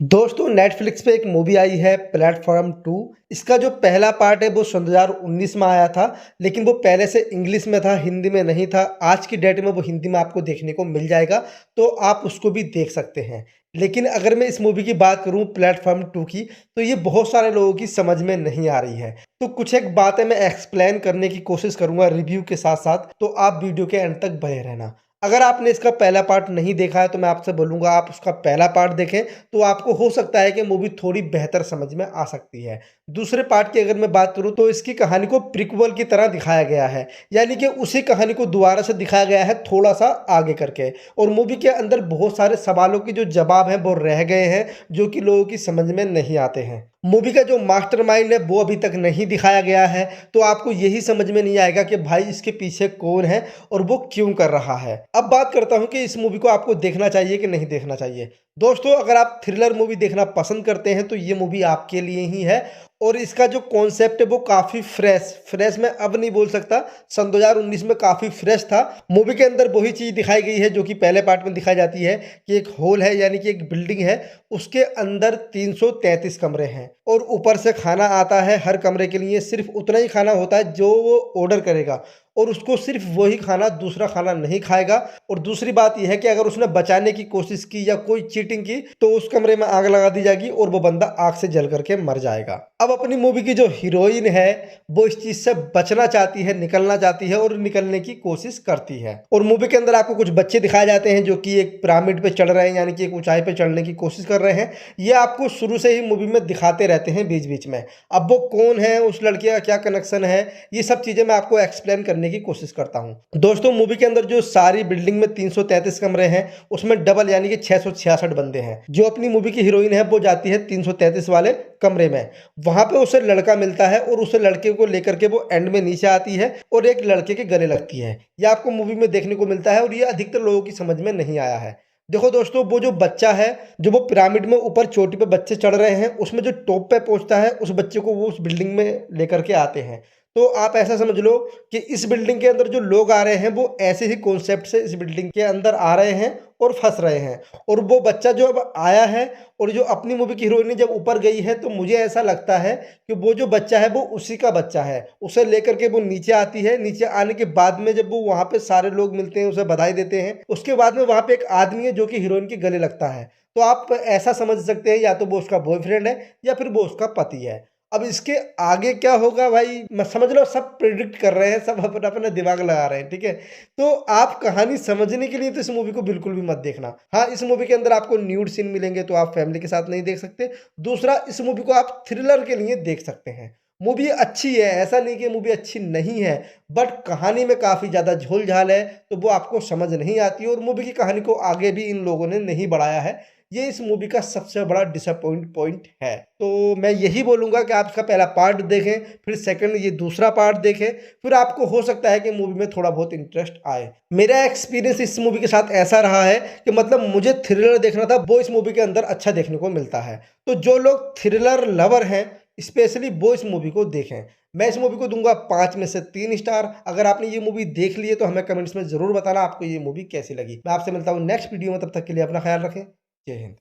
दोस्तों नेटफ्लिक्स पे एक मूवी आई है प्लेटफॉर्म 2। इसका जो पहला पार्ट है वो सन 2019 में आया था, लेकिन वो पहले से इंग्लिश में था, हिंदी में नहीं था। आज की डेट में वो हिंदी में आपको देखने को मिल जाएगा, तो आप उसको भी देख सकते हैं। लेकिन अगर मैं इस मूवी की बात करूं प्लेटफॉर्म 2 की, तो ये बहुत सारे लोगों की समझ में नहीं आ रही है। तो कुछ एक बातें मैं एक्सप्लेन करने की कोशिश करूंगा रिव्यू के साथ साथ, तो आप वीडियो के एंड तक बने रहना। अगर आपने इसका पहला पार्ट नहीं देखा है तो मैं आपसे बोलूँगा आप उसका पहला पार्ट देखें, तो आपको हो सकता है कि मूवी थोड़ी बेहतर समझ में आ सकती है। दूसरे पार्ट की अगर मैं बात करूँ तो इसकी कहानी को प्रीक्वल की तरह दिखाया गया है, यानी कि उसी कहानी को दोबारा से दिखाया गया है थोड़ा-सा आगे करके, और मूवी के अंदर बहुत सारे सवालों के जो जवाब हैं वो रह गए हैं, जो कि लोगों की समझ में नहीं आते हैं। मूवी का जो मास्टरमाइंड है वो अभी तक नहीं दिखाया गया है, तो आपको यही समझ में नहीं आएगा कि भाई इसके पीछे कौन है और वो क्यों कर रहा है। अब बात करता हूँ कि इस मूवी को आपको देखना चाहिए कि नहीं देखना चाहिए। दोस्तों अगर आप थ्रिलर मूवी देखना पसंद करते हैं तो ये मूवी आपके लिए ही है, और इसका जो कॉन्सेप्ट है वो काफ़ी फ्रेश मैं अब नहीं बोल सकता, सन 2019 में काफ़ी फ्रेश था। मूवी के अंदर वही चीज़ दिखाई गई है जो कि पहले पार्ट में दिखाई जाती है कि एक हॉल है, यानी कि एक बिल्डिंग है, उसके अंदर 333 कमरे हैं और ऊपर से खाना आता है। हर कमरे के लिए सिर्फ उतना ही खाना होता है जो वो ऑर्डर करेगा, और उसको सिर्फ वही खाना, दूसरा खाना नहीं खाएगा। और दूसरी बात यह है कि अगर उसने बचाने की कोशिश की या कोई चीटिंग की तो उस कमरे में आग लगा दी जाएगी और वो बंदा आग से जल करके मर जाएगा। अब अपनी मूवी की जो हीरोइन है वो इस चीज से बचना चाहती है, निकलना चाहती है और निकलने की कोशिश करती है। और मूवी के अंदर आपको कुछ बच्चे दिखाए जाते हैं जो कि एक पिरामिड पे चढ़ रहे हैं, यानी कि एक ऊंचाई पे चढ़ने की कोशिश कर रहे हैं। ये आपको शुरू से ही मूवी में दिखाते रहते हैं बीच बीच में। अब वो कौन है, उस लड़के का क्या कनेक्शन है, ये सब चीजें मैं आपको एक्सप्लेन करने की कोशिश करता हूं। दोस्तों मूवी के अंदर जो सारी बिल्डिंग में 333 कमरे हैं, उसमें डबल यानी कि 666 बंदे हैं। जो अपनी मूवी की हीरोइन है वो जाती है 333 वाले कमरे में। वहां पे उसे लड़का मिलता है और उसे लड़के को लेकर के वो एंड में नीचे आती है और एक लड़के के गले लगती है। ये आपको मूवी में देखने को मिलता है और ये अधिकतर लोगों की समझ में नहीं आया है। देखो दोस्तों, वो जो बच्चा है, जो वो पिरामिड में ऊपर चोटी पे बच्चे चढ़ रहे हैं, उसमें जो टॉप पे पहुंचता है उस बच्चे को वो उस बिल्डिंग में लेकर के आते हैं। तो आप ऐसा समझ लो कि इस बिल्डिंग के अंदर जो लोग आ रहे हैं वो ऐसे ही कॉन्सेप्ट से इस बिल्डिंग के अंदर आ रहे हैं और फंस रहे हैं। और वो बच्चा जो अब आया है और जो अपनी मूवी की हीरोइन जब ऊपर गई है, तो मुझे ऐसा लगता है कि वो जो बच्चा है वो उसी का बच्चा है। उसे लेकर के वो नीचे आती है। नीचे आने के बाद में जब वो वहाँ पे सारे लोग मिलते हैं, उसे बधाई देते हैं, उसके बाद में वहाँ पे एक आदमी है जो कि हीरोइन के गले लगता है। तो आप ऐसा समझ सकते हैं या तो वो उसका बॉयफ्रेंड है या फिर वो उसका पति है। अब इसके आगे क्या होगा भाई, मैं समझ लो सब प्रिडिक्ट कर रहे हैं, सब अपना अपना दिमाग लगा रहे हैं, ठीक है। तो आप कहानी समझने के लिए तो इस मूवी को बिल्कुल भी मत देखना। हाँ, इस मूवी के अंदर आपको न्यूड सीन मिलेंगे तो आप फैमिली के साथ नहीं देख सकते। दूसरा, इस मूवी को आप थ्रिलर के लिए देख सकते हैं। मूवी अच्छी है, ऐसा नहीं कि मूवी अच्छी नहीं है, बट कहानी में काफ़ी ज़्यादा झोल-झाल है, तो वो आपको समझ नहीं आती और मूवी की कहानी को आगे भी इन लोगों ने नहीं बढ़ाया है। ये इस मूवी का सबसे बड़ा डिसअपॉइंट पॉइंट है। तो मैं यही बोलूँगा कि आप इसका पहला पार्ट देखें, फिर सेकंड ये दूसरा पार्ट देखें, फिर आपको हो सकता है कि मूवी में थोड़ा बहुत इंटरेस्ट आए। मेरा एक्सपीरियंस इस मूवी के साथ ऐसा रहा है कि मतलब मुझे थ्रिलर देखना था, वो इस मूवी के अंदर अच्छा देखने को मिलता है। तो जो लोग थ्रिलर लवर हैं, स्पेशली वो इस मूवी को देखें। मैं इस मूवी को दूंगा 5 में से 3 स्टार। अगर आपने ये मूवी देख ली है तो हमें कमेंट्स में ज़रूर बताना आपको ये मूवी कैसी लगी। मैं आपसे मिलता हूँ नेक्स्ट वीडियो में, तब तक के लिए अपना ख्याल रखें। जय हिंद।